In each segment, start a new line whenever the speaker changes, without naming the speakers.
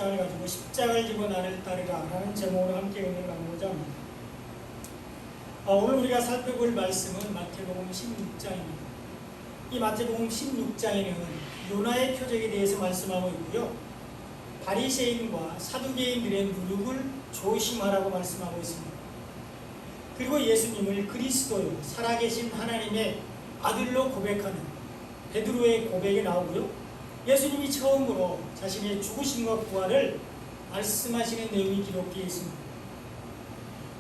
십자가를 가지고 십자가를 지고 나를 따르라 라는 제목으로 함께 은혜를 나누고자 합니다. 오늘 우리가 살펴볼 말씀은 마태복음 16장입니다. 이 마태복음 16장에는 요나의 표적에 대해서 말씀하고 있고요. 바리새인과 사두개인들의 누룩을 조심하라고 말씀하고 있습니다. 그리고 예수님을 그리스도요, 살아계신 하나님의 아들로 고백하는 베드로의 고백이 나오고요. 예수님이 처음으로 자신의 죽으심과 부활을 말씀하시는 내용이 기록되어 있습니다.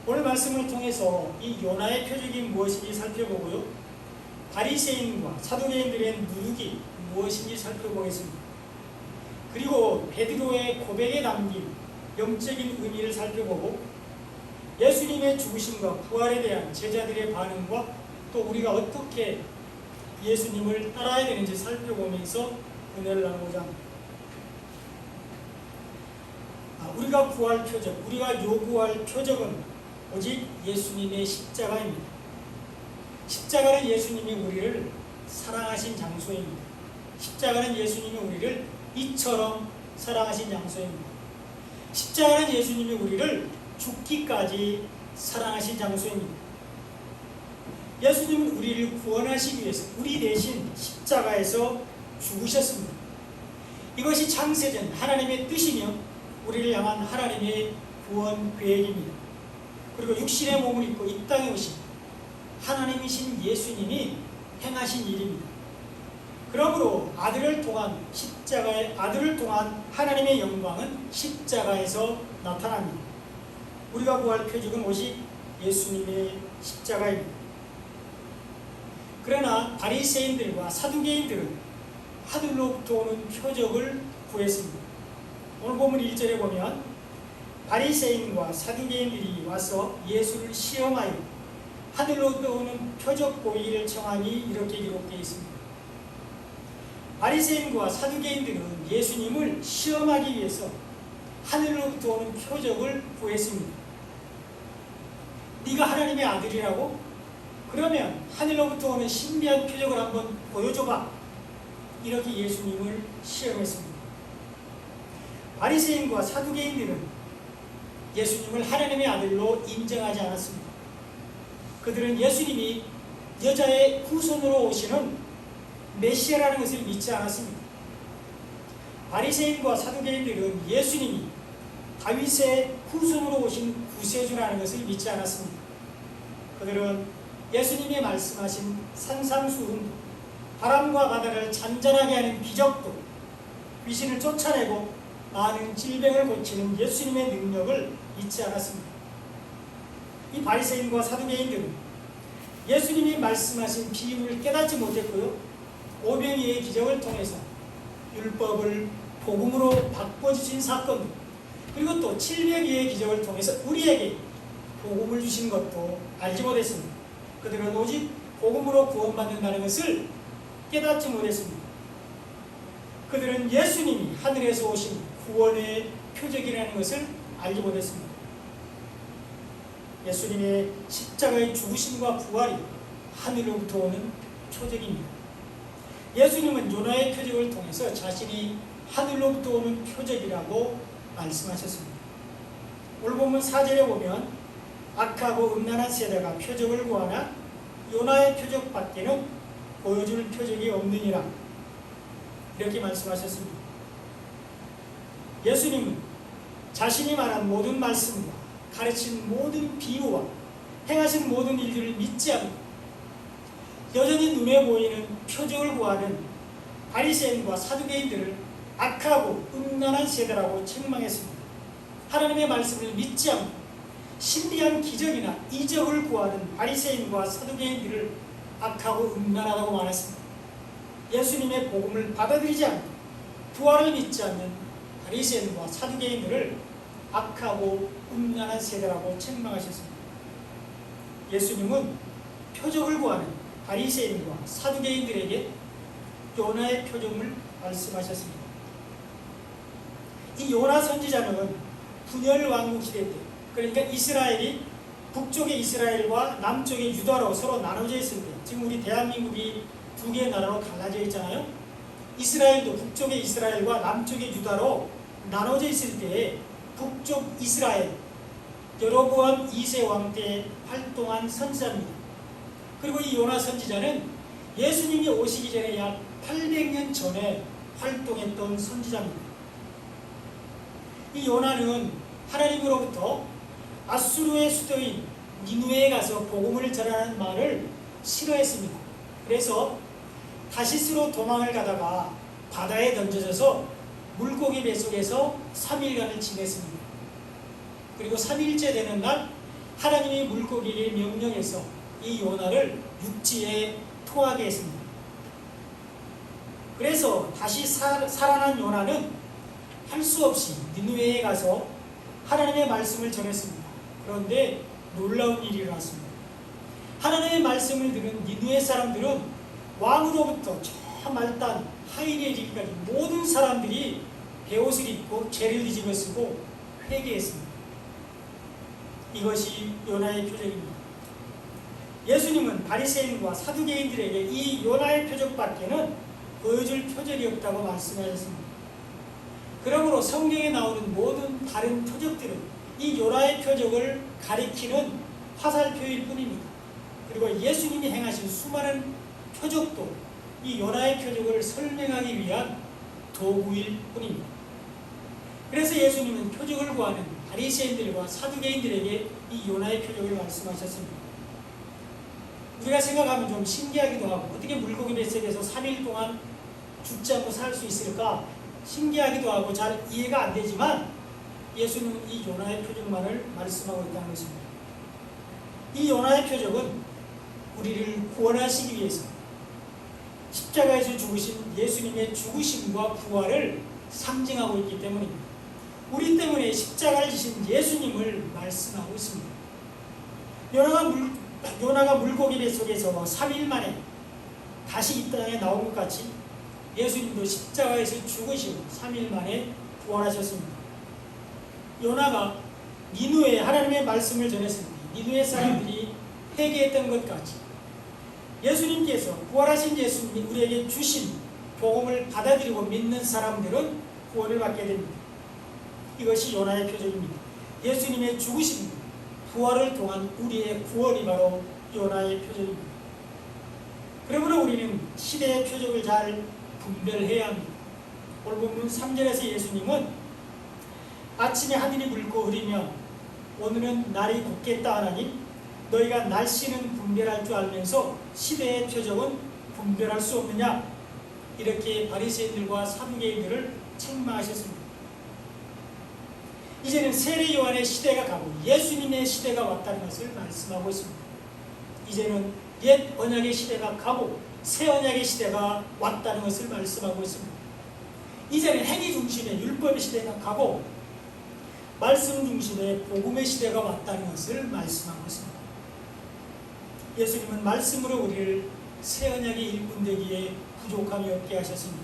오늘 말씀을 통해서 이 요나의 표적이 무엇인지 살펴보고요. 바리새인과 사두개인들의 누룩이 무엇인지 살펴보겠습니다. 그리고 베드로의 고백에 담긴 영적인 의미를 살펴보고 예수님의 죽으심과 부활에 대한 제자들의 반응과 또 우리가 어떻게 예수님을 따라야 되는지 살펴보면서 은혜를 나누고자 합니다. 우리가 구할 표적, 우리가 요구할 표적은 오직 예수님의 십자가입니다. 십자가는 예수님이 우리를 사랑하신 장소입니다. 십자가는 예수님이 우리를 이처럼 사랑하신 장소입니다. 십자가는 예수님이 우리를 죽기까지 사랑하신 장소입니다. 예수님은 우리를 구원하시기 위해서 우리 대신 십자가에서 죽으셨습니다. 이것이 창세전 하나님의 뜻이며 우리를 향한 하나님의 구원 계획입니다. 그리고 육신의 몸을 입고 이 땅에 오신 하나님이신 예수님이 행하신 일입니다. 그러므로 아들을 통한 하나님의 영광은 십자가에서 나타납니다. 우리가 구할 표적은 오직 예수님의 십자가입니다. 그러나 바리새인들과 사두개인들은 하늘로부터 오는 표적을 구했습니다. 오늘 본문 1절에 보면 바리새인과 사두개인들이 와서 예수를 시험하여 하늘로부터 오는 표적 보이기를 청하니 이렇게 기록되어 있습니다. 바리새인과 사두개인들은 예수님을 시험하기 위해서 하늘로부터 오는 표적을 구했습니다. 네가 하나님의 아들이라고? 그러면 하늘로부터 오는 신비한 표적을 한번 보여줘봐. 이렇게 예수님을 시험했습니다. 바리새인과 사두개인들은 예수님을 하나님의 아들로 인정하지 않았습니다. 그들은 예수님이 여자의 후손으로 오시는 메시아라는 것을 믿지 않았습니다. 바리새인과 사두개인들은 예수님이 다윗의 후손으로 오신 구세주라는 것을 믿지 않았습니다. 그들은 예수님이 말씀하신 산상수훈도, 바람과 바다를 잔잔하게 하는 기적도, 귀신을 쫓아내고 많은 질병을 고치는 예수님의 능력을 믿지 않았습니다. 이 바리새인과 사두개인들은 예수님이 말씀하신 비유를 깨닫지 못했고요. 오병이의 기적을 통해서 율법을 복음으로 바꿔주신 사건, 그리고 또 700여의 기적을 통해서 우리에게 복음을 주신 것도 알지 못했습니다. 그들은 오직 복음으로 구원받는다는 것을 깨닫지 못했습니다. 그들은 예수님이 하늘에서 오신 구원의 표적이라는 것을 알지 못했습니다. 예수님의 십자가의 죽으심과 부활이 하늘로부터 오는 표적입니다. 예수님은 요나의 표적을 통해서 자신이 하늘로부터 오는 표적이라고 말씀하셨습니다. 오늘 본문 4절에 보면 악하고 음란한 세대가 표적을 구하나 요나의 표적밖에는 보여줄 표적이 없느니라, 이렇게 말씀하셨습니다. 예수님은 자신이 말한 모든 말씀과 가르친 모든 비유와 행하신 모든 일들을 믿지 않고 여전히 눈에 보이는 표적을 구하는 바리새인과 사두개인들을 악하고 음란한 세대라고 책망했습니다. 하나님의 말씀을 믿지 않고 신비한 기적이나 이적을 구하는 바리새인과 사두개인들을 악하고 음란하다고 말했습니다. 예수님의 복음을 받아들이지 않고 부활을 믿지 않는 바리새인과 사두개인들을 악하고 음란한 세대라고 책망하셨습니다. 예수님은 표적을 구하는 바리새인과 사두개인들에게 요나의 표적을 말씀하셨습니다. 이 요나 선지자는 분열 왕국 시대 때, 그러니까 이스라엘이 북쪽의 이스라엘과 남쪽의 유다로 서로 나눠져 있을 때, 지금 우리 대한민국이 두 개의 나라로 갈라져 있잖아요. 이스라엘도 북쪽의 이스라엘과 남쪽의 유다로 나눠져 있을 때에 북쪽 이스라엘 여로보암 2세 왕 때 활동한 선지자입니다. 그리고 이 요나 선지자는 예수님이 오시기 전에 약 800년 전에 활동했던 선지자입니다. 이 요나는 하나님으로부터 아수르의 수도인 니누에에 가서 복음을 전하는 말을 싫어했습니다. 그래서 다시스로 도망을 가다가 바다에 던져져서 물고기 뱃속에서 3일간을 지냈습니다. 그리고 3일째 되는 날 하나님이 물고기를 명령해서 이 요나를 육지에 토하게 했습니다. 그래서 다시 살아난 요나는 할 수 없이 니느웨에 가서 하나님의 말씀을 전했습니다. 그런데 놀라운 일이 일어났습니다. 하나님의 말씀을 들은 니느웨 사람들은 왕으로부터 저 말단 하인에 이르기까지 모든 사람들이 베옷을 입고 죄를 뒤집어 쓰고 회개했습니다. 이것이 요나의 표적입니다. 예수님은 바리새인과 사두개인들에게 이 요나의 표적밖에는 보여줄 표적이 없다고 말씀하셨습니다. 그러므로 성경에 나오는 모든 다른 표적들은 이 요나의 표적을 가리키는 화살표일 뿐입니다. 그리고 예수님이 행하신 수많은 표적도 이 요나의 표적을 설명하기 위한 도구일 뿐입니다. 그래서 예수님은 표적을 구하는 바리새인들과 사두개인들에게 이 요나의 표적을 말씀하셨습니다. 우리가 생각하면 좀 신기하기도 하고 어떻게 물고기 뱃속에서 3일 동안 죽지 않고 살 수 있을까 신기하기도 하고 잘 이해가 안 되지만 예수는 이 요나의 표적만을 말씀하고 있다는 것입니다. 이 요나의 표적은 우리를 구원하시기 위해서 십자가에서 죽으신 예수님의 죽으심과 부활을 상징하고 있기 때문입니다. 우리 때문에 십자가를 지신 예수님을 말씀하고 있습니다. 요나가 물고기 뱃속에서 3일 만에 다시 이 땅에 나온 것 같이 예수님도 십자가에서 죽으시고 3일 만에 부활하셨습니다. 요나가 니느웨에 하나님의 말씀을 전했을 때 니느웨 사람들이 회개했던 것 같이 예수님께서 부활하신 예수님이 우리에게 주신 복음을 받아들이고 믿는 사람들은 구원을 받게 됩니다. 이것이 요나의 표적입니다. 예수님의 죽으심, 부활을 통한 우리의 구원이 바로 요나의 표적입니다. 그러므로 우리는 시대의 표적을 잘 분별해야 합니다. 오늘 본문 3절에서 예수님은 아침에 하늘이 붉고 흐리면 오늘은 날이 곱겠다 하나니 너희가 날씨는 분별할 줄 알면서 시대의 표적은 분별할 수 없느냐 이렇게 바리새인들과 사두개인들을 책망하셨습니다. 이제는 세례 요한의 시대가 가고 예수님의 시대가 왔다는 것을 말씀하고 있습니다. 이제는 옛 언약의 시대가 가고 새 언약의 시대가 왔다는 것을 말씀하고 있습니다. 이제는 행위 중심의 율법의 시대가 가고 말씀 중심의 복음의 시대가 왔다는 것을 말씀하고 있습니다. 예수님은 말씀으로 우리를 새 언약의 일꾼 되기에 부족함이 없게 하셨습니다.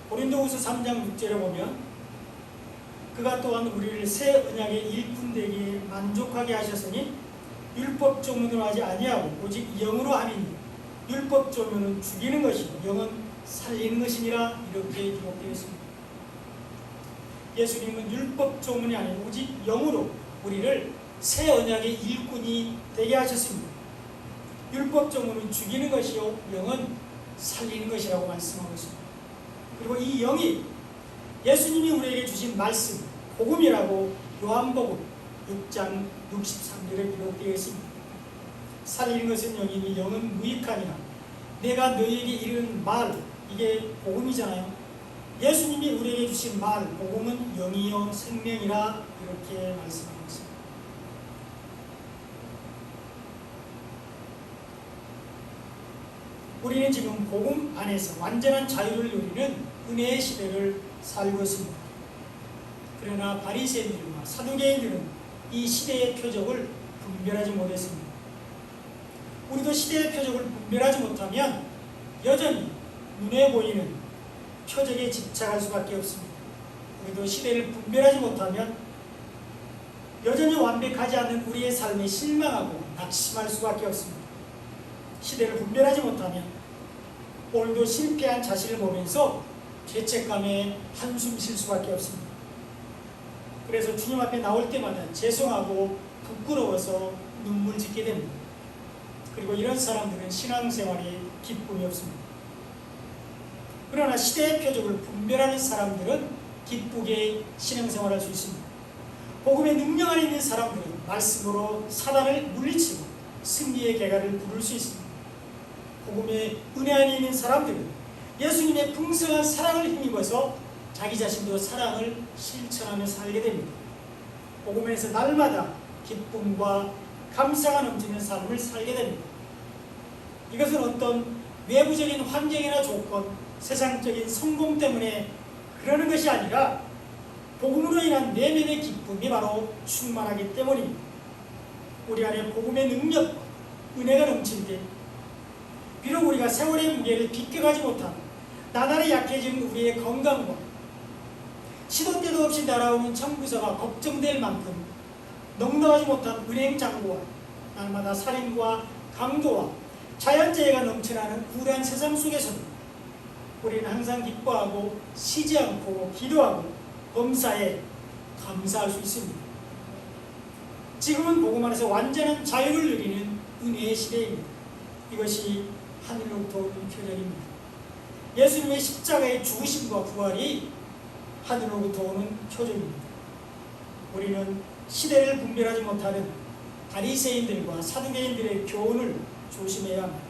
고린도후서 3장 6절에 보면 그가 또한 우리를 새 언약의 일꾼 되기에 만족하게 하셨으니 율법 조문으로 하지 아니하고 오직 영으로 함이니 율법 조문은 죽이는 것이고 영은 살리는 것이니라 이렇게 기록되어 있습니다. 예수님은 율법 조문이 아닌 오직 영으로 우리를 새 언약의 일꾼이 되게 하셨습니다. 율법 조문은 죽이는 것이요 영은 살리는 것이라고 말씀하고 있습니다. 그리고 이 영이 예수님이 우리에게 주신 말씀 복음이라고 요한복음 6장 63절에 기록되어 있습니다. 살리는 것은 영이니 영은 무익하니라. 내가 너희에게 이르는 말 이게 복음이잖아요. 예수님이 우리에게 주신 말 복음은 영이요 생명이라 이렇게 말씀하고 있습니다. 우리는 지금 복음 안에서 완전한 자유를 누리는 은혜의 시대를 살고 있습니다. 그러나 바리새인들과 사두개인들은 이 시대의 표적을 분별하지 못했습니다. 우리도 시대의 표적을 분별하지 못하면 여전히 눈에 보이는 표적에 집착할 수밖에 없습니다. 우리도 시대를 분별하지 못하면 여전히 완벽하지 않은 우리의 삶에 실망하고 낙심할 수밖에 없습니다. 시대를 분별하지 못하면 오늘도 실패한 자신을 보면서 죄책감에 한숨 쉴 수밖에 없습니다. 그래서 주님 앞에 나올 때마다 죄송하고 부끄러워서 눈물 짓게 됩니다. 그리고 이런 사람들은 신앙생활에 기쁨이 없습니다. 그러나 시대의 표적을 분별하는 사람들은 기쁘게 신앙생활할 수 있습니다. 복음의 능력 안에 있는 사람들은 말씀으로 사단을 물리치고 승리의 계가를 부를 수 있습니다. 복음의 은혜 안에 있는 사람들은 예수님의 풍성한 사랑을 힘입어서 자기 자신도 사랑을 실천하며 살게 됩니다. 복음에서 날마다 기쁨과 감사가 넘치는 삶을 살게 됩니다. 이것은 어떤 외부적인 환경이나 조건, 세상적인 성공 때문에 그러는 것이 아니라 복음으로 인한 내면의 기쁨이 바로 충만하기 때문입니다. 우리 안에 복음의 능력과 은혜가 넘칠 때 비록 우리가 세월의 무게를 비껴가지 못한 나날이 약해진 우리의 건강과 시도 때도 없이 날아오는 청구서가 걱정될 만큼 넉넉하지 못한 은행 잔고와 날마다 살인과 강도와 자연재해가 넘쳐나는 우울한 세상 속에서도 우리는 항상 기뻐하고 쉬지 않고 기도하고 범사에 감사할 수 있습니다. 지금은 복음 안에서 완전한 자유를 누리는 은혜의 시대입니다. 이것이 하늘로부터 오는 표적입니다. 예수님의 십자가의 죽으심과 부활이 하늘로부터 오는 표적입니다. 우리는 시대를 분별하지 못하는 바리새인들과 사두개인들의 교훈을 조심해야 합니다.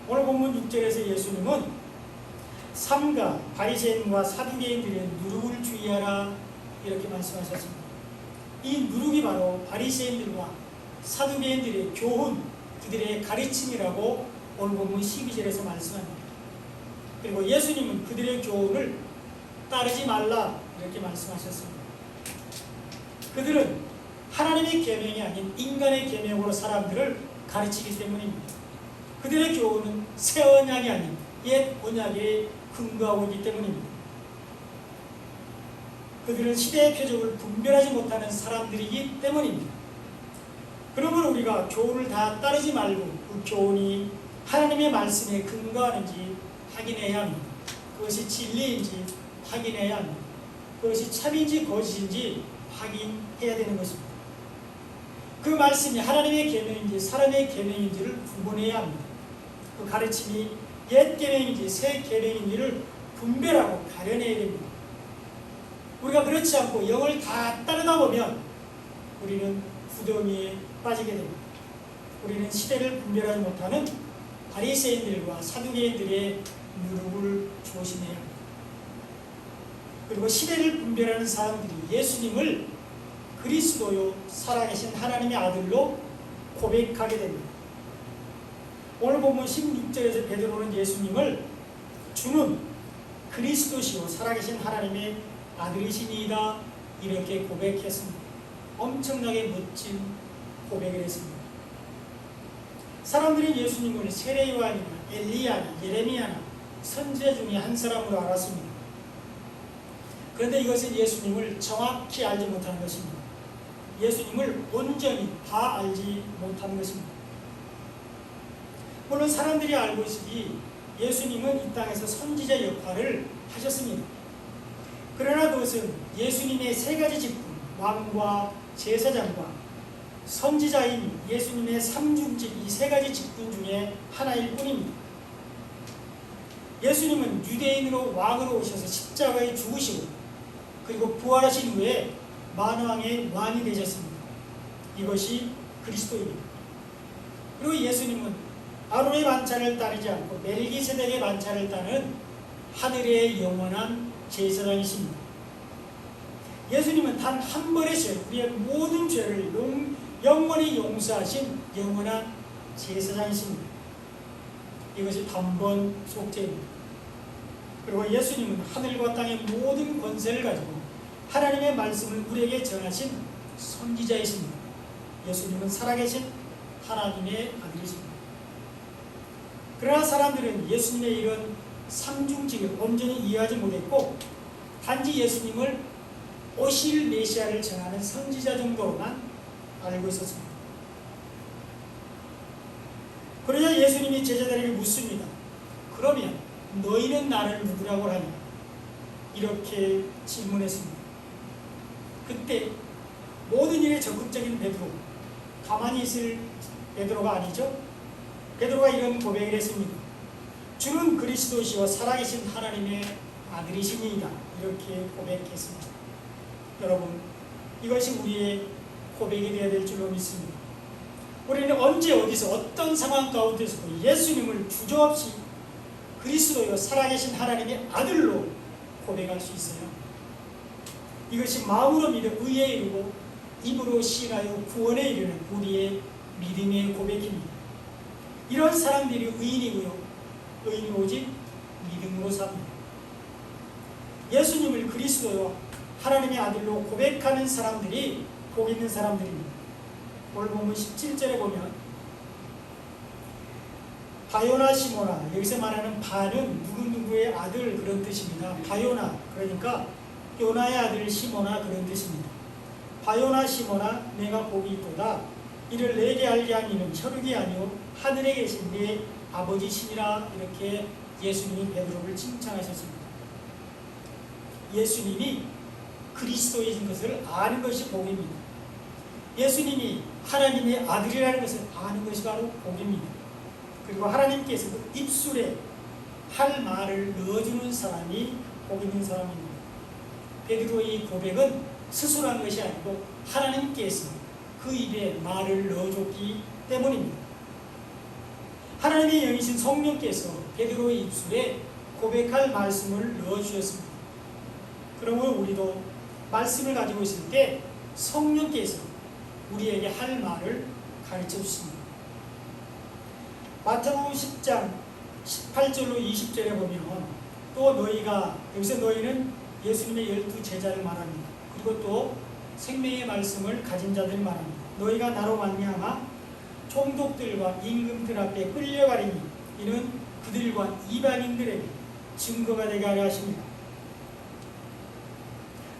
오늘 본문 6절에서 예수님은 삼가 바리새인과 사두개인들의 누룩을 주의하라 이렇게 말씀하셨습니다. 이 누룩이 바로 바리새인들과 사두개인들의 교훈, 그들의 가르침이라고 오늘 본문 12절에서 말씀합니다. 그리고 예수님은 그들의 교훈을 따르지 말라 이렇게 말씀하셨습니다. 그들은 하나님의 계명이 아닌 인간의 계명으로 사람들을 가르치기 때문입니다. 그들의 교훈은 새 언약이 아닌 옛 언약에 근거하고 있기 때문입니다. 그들은 시대의 표적을 분별하지 못하는 사람들이기 때문입니다. 그러면 우리가 교훈을 다 따르지 말고 그 교훈이 하나님의 말씀에 근거하는지 확인해야 합니다. 그것이 진리인지 확인해야 합니다. 그것이 참인지 거짓인지 확인해야 되는 것입니다. 그 말씀이 하나님의 계명인지 사람의 계명인지를 구분해야 합니다. 그 가르침이 옛 계명인지 새 계명인지를 분별하고 가려내야 됩니다. 우리가 그렇지 않고 영을 다 따르다 보면 우리는 구덩이에 빠지게 됩니다. 우리는 시대를 분별하지 못하는 바리새인들과 사두개인들의 누룩을 조심해야 합니다. 그리고 시대를 분별하는 사람들이 예수님을 그리스도요 살아계신 하나님의 아들로 고백하게 됩니다. 오늘 본문 16절에서 베드로는 예수님을 주는 그리스도시요 살아계신 하나님의 아들이시니이다 이렇게 고백했습니다. 엄청나게 멋진 고백을 했습니다. 사람들이 예수님을 세례 요한이나 엘리야나 예레미야나 선지자 중에 한 사람으로 알았습니다. 그런데 이것은 예수님을 정확히 알지 못하는 것입니다. 예수님을 온전히 다 알지 못하는 것입니다. 물론 사람들이 알고 있으니 예수님은 이 땅에서 선지자 역할을 하셨습니다. 그러나 그것은 예수님의 세 가지 직분, 왕과 제사장과 선지자인 예수님의 삼중직 이 세 가지 직분 중에 하나일 뿐입니다. 예수님은 유대인으로 왕으로 오셔서 십자가에 죽으시고 그리고 부활하신 후에 만왕의 왕이 되셨습니다. 이것이 그리스도입니다. 그리고 예수님은 아론의 반차를 따르지 않고 멜기세덱의 반차를 따르는 하늘의 영원한 제사장이십니다. 예수님은 단 한 번의 죄, 우리의 모든 죄를 영원히 용서하신 영원한 제사장이십니다. 이것이 단번 속죄입니다. 그리고 예수님은 하늘과 땅의 모든 권세를 가지고 하나님의 말씀을 우리에게 전하신 선지자이십니다. 예수님은 살아계신 하나님의 아들이십니다. 그러나 사람들은 예수님의 이런 삼중직을 온전히 이해하지 못했고 단지 예수님을 오실 메시아를 전하는 선지자 정도로만 알고 있었습니다. 그러자 예수님이 제자들에게 묻습니다. 그러면 너희는 나를 누구라고 하냐? 이렇게 질문했습니다. 그때 모든 일에 적극적인 베드로, 가만히 있을 베드로가 아니죠. 베드로가 이런 고백을 했습니다. 주는 그리스도시요 살아계신 하나님의 아들이시니이다. 이렇게 고백했습니다. 여러분, 이것이 우리의 고백이 되어야 될 줄로 믿습니다. 우리는 언제 어디서 어떤 상황 가운데서도 예수님을 주저없이 그리스도요 살아계신 하나님의 아들로 고백할 수 있어요. 이것이 마음으로 믿어 의에 이르고 입으로 시인하여 구원에 이르는 우리의 믿음의 고백입니다. 이런 사람들이 의인이고요. 의인이 오직 믿음으로 삽니다. 예수님을 그리스도요 하나님의 아들로 고백하는 사람들이 복 있는 사람들입니다. 오늘 본문 17절에 보면 바요나 시모나, 여기서 말하는 바는 누구누구의 아들 그런 뜻입니다. 바요나, 그러니까 요나의 아들 시모나 그런 뜻입니다. 바요나 시모나 내가 복이 있도다. 이를 내게 알게 한 이는 혈육이 아니오 하늘에 계신 네 아버지시니라. 이렇게 예수님이 베드로를 칭찬하셨습니다. 예수님이 그리스도이신 것을 아는 것이 복입니다. 예수님이 하나님의 아들이라는 것을 아는 것이 바로 복입니다. 그리고 하나님께서도 입술에 할 말을 넣어주는 사람이 복 있는 사람입니다. 베드로의 고백은 스스로 한 것이 아니고 하나님께서 그 입에 말을 넣어줬기 때문입니다. 하나님의 영이신 성령께서 베드로의 입술에 고백할 말씀을 넣어주셨습니다. 그러므로 우리도 말씀을 가지고 있을 때 성령께서 우리에게 할 말을 가르쳐 주십니다. 마태복음 10장 18절로 20절에 보면 또 너희가, 여기서 너희는 예수님의 12제자를 말합니다. 그리고 또 생명의 말씀을 가진 자들 말합니다. 너희가 나로 말미암아 총독들과 임금들 앞에 끌려가리니 이는 그들과 이방인들에게 증거가 되게 하려 하십니다.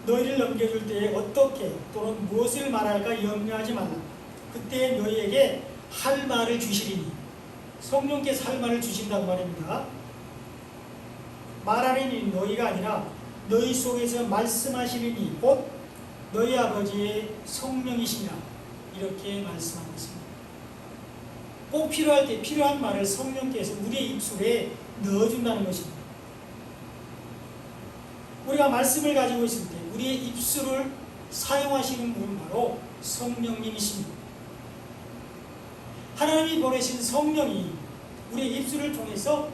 너희를 넘겨줄 때에 어떻게 또는 무엇을 말할까 염려하지 말라. 그때 너희에게 할 말을 주시리니, 성령께서 할 말을 주신다고 말입니다. 말하리니 너희가 아니라 너희 속에서 말씀하시리니 곧 너희 아버지의 성령이시니라. 이렇게 말씀하고 있습니다. 꼭 필요할 때 필요한 말을 성령께서 우리의 입술에 넣어준다는 것입니다. 우리가 말씀을 가지고 있을 때 우리의 입술을 사용하시는 분은 바로 성령님이십니다. 하나님이 보내신 성령이 우리의 입술을 통해서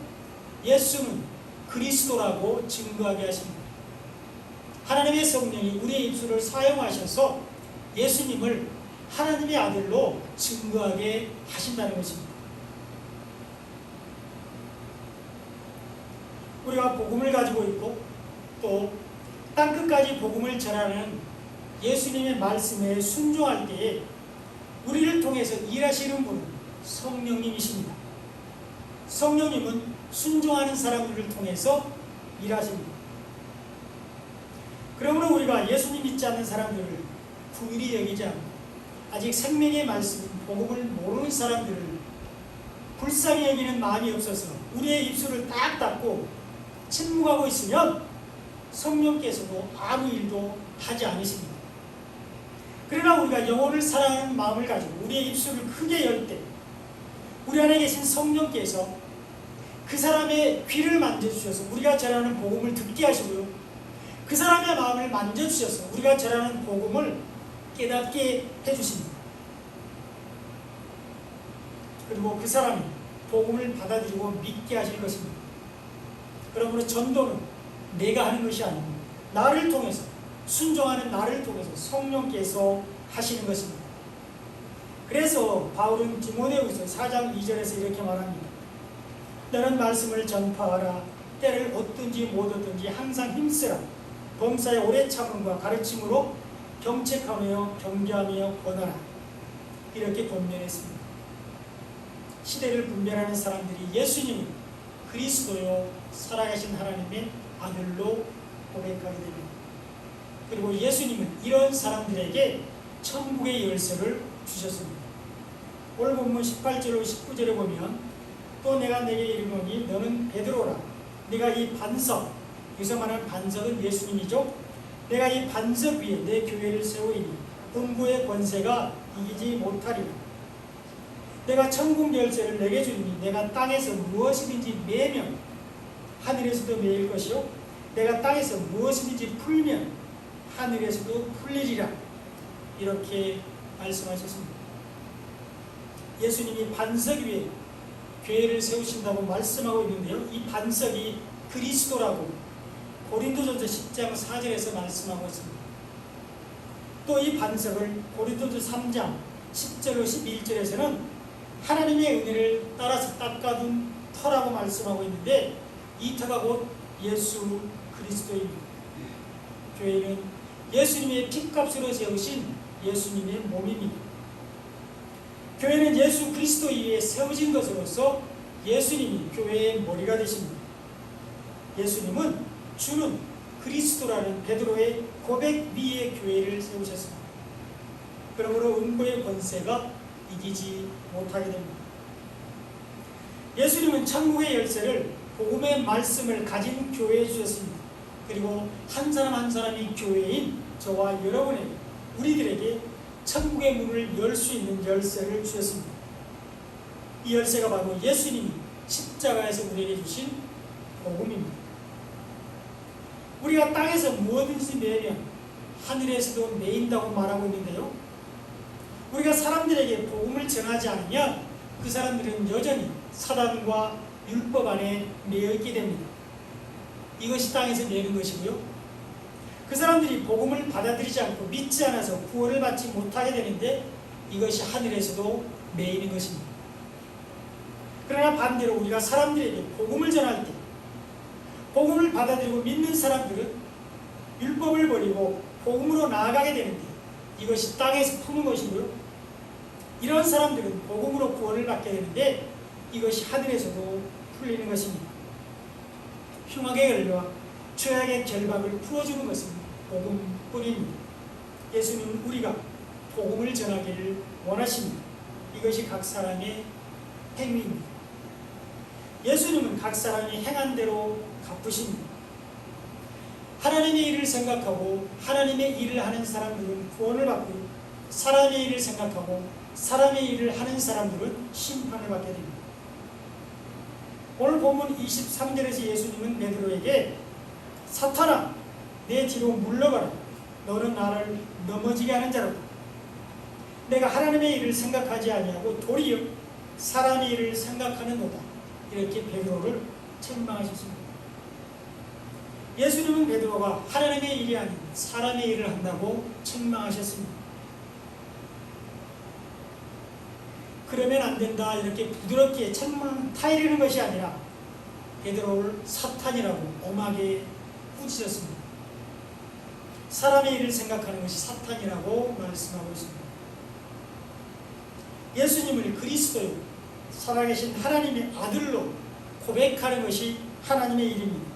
예수는 그리스도라고 증거하게 하십니다. 하나님의 성령이 우리의 입술을 사용하셔서 예수님을 하나님의 아들로 증거하게 하신다는 것입니다. 우리가 복음을 가지고 있고 또 땅끝까지 복음을 전하는 예수님의 말씀에 순종할 때에 우리를 통해서 일하시는 분은 성령님이십니다. 성령님은 순종하는 사람들을 통해서 일하십니다. 그러므로 우리가 예수님 믿지 않는 사람들을 긍휼히 여기지 않고 아직 생명의 말씀, 복음을 모르는 사람들을 불쌍히 여기는 마음이 없어서 우리의 입술을 딱 닫고 침묵하고 있으면 성령께서도 아무 일도 하지 않으십니다. 그러나 우리가 영혼을 사랑하는 마음을 가지고 우리의 입술을 크게 열 때 우리 안에 계신 성령께서 그 사람의 귀를 만져주셔서 우리가 전하는 복음을 듣게 하시고요, 그 사람의 마음을 만져주셔서 우리가 전하는 복음을 깨닫게 해주십니다. 그리고 그 사람이 복음을 받아들이고 믿게 하실 것입니다. 그러므로 전도는 내가 하는 것이 아니고 나를 통해서, 순종하는 나를 통해서 성령께서 하시는 것입니다. 그래서 바울은 디모데후서 4장 2절에서 이렇게 말합니다. 너는 말씀을 전파하라. 때를 얻든지 못 얻든지 항상 힘쓰라. 범사에 오래 참음과 가르침으로 경책하며 경계하며 권하라. 이렇게 권면했습니다. 시대를 분별하는 사람들이 예수님은 그리스도요 살아계신 하나님의 아들로 고백하게 됩니다. 그리고 예수님은 이런 사람들에게 천국의 열쇠를 주셨습니다. 오늘 본문 18절로 19절에 보면 또 내가 내게 이르노니 너는 베드로라. 내가 이 반석, 여기서 말하는 반석은 예수님이죠. 내가 이 반석 위에 내 교회를 세우리니 음부의 권세가 이기지 못하리라. 내가 천국 열쇠를 내게 주리니 내가 땅에서 무엇이든지 매면 하늘에서도 매일 것이요 내가 땅에서 무엇이든지 풀면 하늘에서도 풀리리라. 이렇게 말씀하셨습니다. 예수님이 반석 위에 교회를 세우신다고 말씀하고 있는데요. 이 반석이 그리스도라고 고린도전서 10장 4절에서 말씀하고 있습니다. 또 이 반석을 고린도전서 3장 10절로 11절에서는 하나님의 은혜를 따라서 닦아둔 터라고 말씀하고 있는데 이 터가 곧 예수 그리스도입니다. 교회는 예수님의 핏값으로 세우신 예수님의 몸입니다. 교회는 예수 그리스도 위에 세워진 것으로서 예수님이 교회의 머리가 되십니다. 예수님은 주는 그리스도라는 베드로의 고백 위에 교회를 세우셨습니다. 그러므로 음부의 권세가 이기지 못하게 됩니다. 예수님은 천국의 열쇠를 복음의 말씀을 가진 교회에 주셨습니다. 그리고 한 사람 한 사람이 교회인 저와 여러분에게 우리들에게 천국의 문을 열 수 있는 열쇠를 주셨습니다. 이 열쇠가 바로 예수님이 십자가에서 우리에게 주신 복음입니다. 우리가 땅에서 무엇든지 매면 하늘에서도 매인다고 말하고 있는데요. 우리가 사람들에게 복음을 전하지 않으면 그 사람들은 여전히 사단과 율법 안에 매여 있게 됩니다. 이것이 땅에서 매는 것이고요. 그 사람들이 복음을 받아들이지 않고 믿지 않아서 구원을 받지 못하게 되는데 이것이 하늘에서도 매이는 것입니다. 그러나 반대로 우리가 사람들에게 복음을 전할 때 복음을 받아들이고 믿는 사람들은 율법을 버리고 복음으로 나아가게 되는데 이것이 땅에서 푸는 것이고요. 이런 사람들은 복음으로 구원을 받게 되는데 이것이 하늘에서도 풀리는 것입니다. 흉악의 열매와 죄악의 결박을 풀어주는 것은 복음뿐입니다. 예수님은 우리가 복음을 전하기를 원하십니다. 이것이 각 사람의 행위입니다. 예수님은 각 사람이 행한 대로 갚으십니다. 하나님의 일을 생각하고 하나님의 일을 하는 사람들은 구원을 받고 사람의 일을 생각하고 사람의 일을 하는 사람들은 심판을 받게 됩니다. 오늘 본문 23절에서 예수님은 베드로에게 사탄아 내 뒤로 물러가라 너는 나를 넘어지게 하는 자로다. 내가 하나님의 일을 생각하지 아니하고 도리어 사람의 일을 생각하는도다. 이렇게 베드로를 책망하셨습니다. 예수님은 베드로가 하나님의 일이 아닌 사람의 일을 한다고 책망하셨습니다. 그러면 안 된다 이렇게 부드럽게 책망 타이르는 것이 아니라 베드로를 사탄이라고 엄하게 꾸짖었습니다. 사람의 일을 생각하는 것이 사탄이라고 말씀하고 있습니다. 예수님을 그리스도요 살아계신 하나님의 아들로 고백하는 것이 하나님의 일입니다.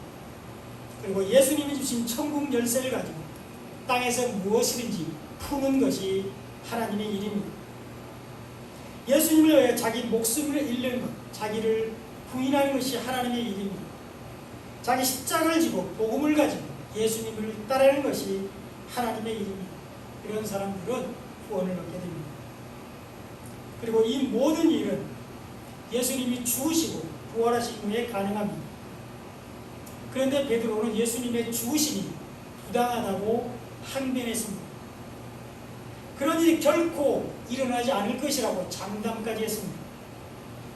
그리고 예수님이 주신 천국 열쇠를 가지고 땅에서 무엇이든지 푸는 것이 하나님의 일입니다. 예수님을 위해 자기 목숨을 잃는 것, 자기를 부인하는 것이 하나님의 일입니다. 자기 십자가를 지고 복음을 가지고 예수님을 따르는 것이 하나님의 일입니다. 이런 사람들은 구원을 얻게 됩니다. 그리고 이 모든 일은 예수님이 죽으시고 부활하신 후에 가능합니다. 그런데 베드로는 예수님의 죽으심이 부당하다고 항변했습니다. 그런 일이 결코 일어나지 않을 것이라고 장담까지 했습니다.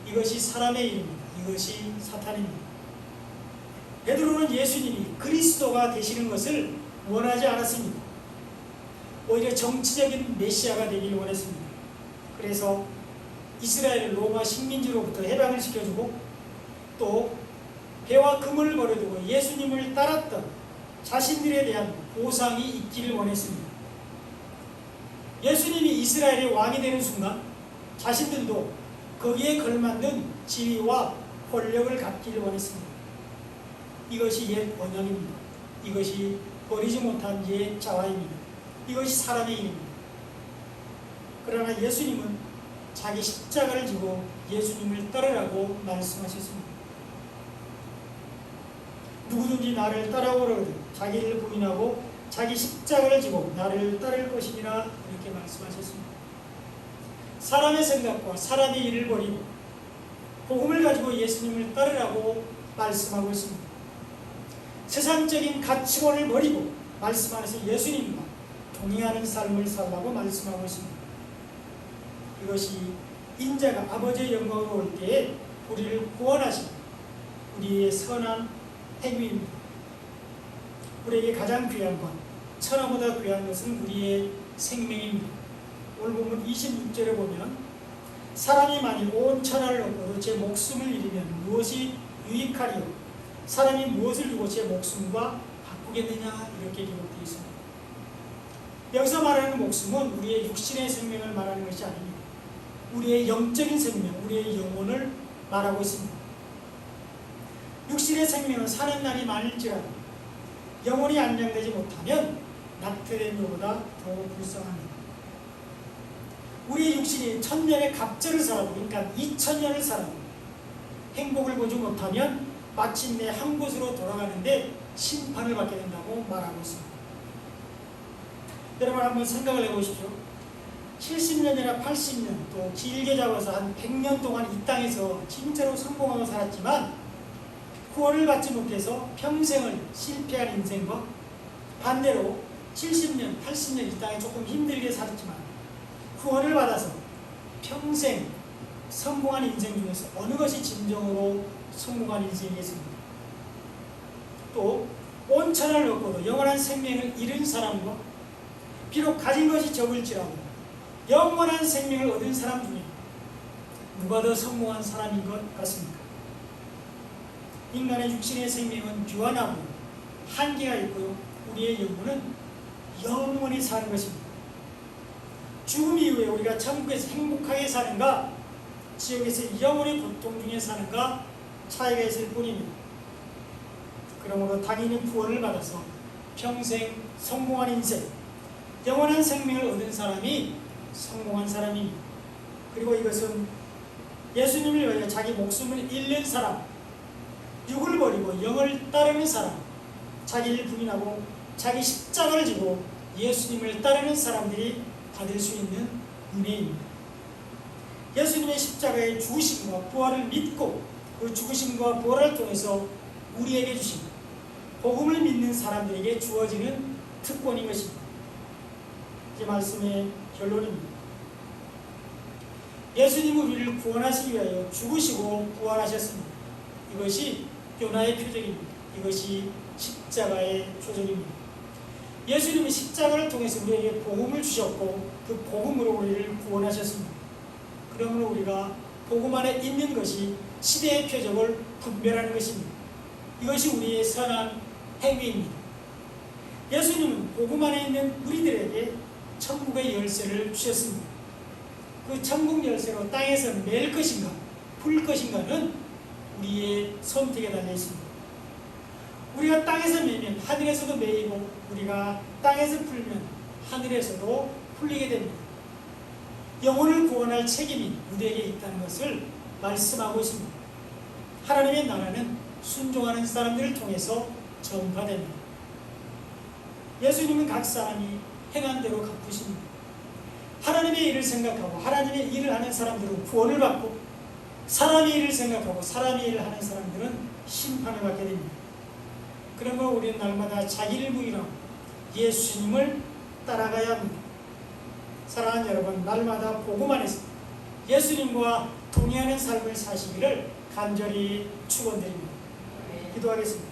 이것이 사람의 일입니다. 이것이 사탄입니다. 베드로는 예수님이 그리스도가 되시는 것을 원하지 않았습니다. 오히려 정치적인 메시아가 되길 원했습니다. 그래서 이스라엘을 로마 식민지로부터 해방을 시켜주고 또 배와 금을 버려두고 예수님을 따랐던 자신들에 대한 보상이 있기를 원했습니다. 예수님이 이스라엘의 왕이 되는 순간 자신들도 거기에 걸맞는 지위와 권력을 갖기를 원했습니다. 이것이 옛 언약입니다. 이것이 버리지 못한 옛 자화입니다. 이것이 사람의 일입니다. 그러나 예수님은 자기 십자가를 지고 예수님을 따르라고 말씀하셨습니다. 누구든지 나를 따라오려거든 자기를 부인하고 자기 십자가를 지고 나를 따를 것이니라 이렇게 말씀하셨습니다. 사람의 생각과 사람의 일을 버리고 복음을 가지고 예수님을 따르라고 말씀하고 있습니다. 세상적인 가치관을 버리고 말씀하면서 예수님과 동의하는 삶을 살라고 말씀하고 있습니다. 이것이 인자가 아버지의 영광으로 올 때에 우리를 구원하신 우리의 선한 행위입니다. 우리에게 가장 귀한 것, 천하보다 귀한 것은 우리의 생명입니다. 오늘 본문 26절에 보면 사람이 만일 온 천하를 얻고도 제 목숨을 잃으면 무엇이 유익하리요? 사람이 무엇을 주고 제 목숨과 바꾸겠느냐? 이렇게 기록되어 있습니다. 여기서 말하는 목숨은 우리의 육신의 생명을 말하는 것이 아닙니다. 우리의 영적인 생명, 우리의 영혼을 말하고 있습니다. 육신의 생명은 사는 날이 많을지라도 영혼이 안정되지 못하면 낙태된 여보다 더 불쌍합니다. 우리의 육신이 1000년의 갑절을 살아도, 그러니까 2000년을 살아도 행복을 보지 못하면 마침내 한 곳으로 돌아가는데 심판을 받게 된다고 말하고 있습니다. 여러분 한번 생각을 해보십시오. 70년이나 80년 또 길게 잡아서 한 100년 동안 이 땅에서 진짜로 성공하고 살았지만 구원을 받지 못해서 평생을 실패한 인생과 반대로 70년, 80년 이 땅에 조금 힘들게 살았지만 구원을 받아서 평생 성공한 인생 중에서 어느 것이 진정으로 성공한 인생이겠습니까? 또 온 천하를 얻고도 영원한 생명을 잃은 사람과 비록 가진 것이 적을지라도 영원한 생명을 얻은 사람 중에 누가 더 성공한 사람인 것 같습니까? 인간의 육신의 생명은 유한하고 한계가 있고요. 우리의 영혼은 영원히 사는 것입니다. 죽음 이후에 우리가 천국에서 행복하게 사는가, 지옥에서 영원히 고통 중에 사는가 차이가 있을 뿐입니다. 그러므로 당연히 구원을 받아서 평생 성공한 인생, 영원한 생명을 얻은 사람이 성공한 사람입니다. 그리고 이것은 예수님을 위하여 자기 목숨을 잃는 사람, 육을 버리고 영을 따르는 사람, 자기를 부인하고 자기 십자가를 지고 예수님을 따르는 사람들이 받을 수 있는 은혜입니다. 예수님의 십자가의 죽으심과 부활을 믿고 그 죽으심과 부활을 통해서 우리에게 주신 복음을 믿는 사람들에게 주어지는 특권인 것입니다. 이 말씀의 결론입니다. 예수님은 우리를 구원하시기 위하여 죽으시고 부활하셨습니다. 이것이 요나의 표적입니다. 이것이 십자가의 표적입니다. 예수님이 십자가를 통해서 우리에게 복음을 주셨고 그 복음으로 우리를 구원하셨습니다. 그러므로 우리가 복음 안에 있는 것이 시대의 표적을 분별하는 것입니다. 이것이 우리의 선한 행위입니다. 예수님은 복음 안에 있는 우리들에게 천국의 열쇠를 주셨습니다. 그 천국 열쇠로 땅에서 맬 것인가 풀 것인가는 우리의 선택에 달려 있습니다. 우리가 땅에서 매면 하늘에서도 매이고 우리가 땅에서 풀면 하늘에서도 풀리게 됩니다. 영혼을 구원할 책임이 우리에게 있다는 것을 말씀하고 있습니다. 하나님의 나라는 순종하는 사람들을 통해서 전파됩니다. 예수님은 각 사람이 행한 대로 갚으십니다. 하나님의 일을 생각하고 하나님의 일을 하는 사람들은 구원을 받고 사람의 일을 생각하고 사람의 일을 하는 사람들은 심판을 받게 됩니다. 그러므로 우리는 날마다 자기를 부인하고 예수님을 따라가야 합니다. 사랑하는 여러분, 날마다 복음 안에서 예수님과 동의하는 삶을 사시기를 간절히 축원드립니다. 기도하겠습니다.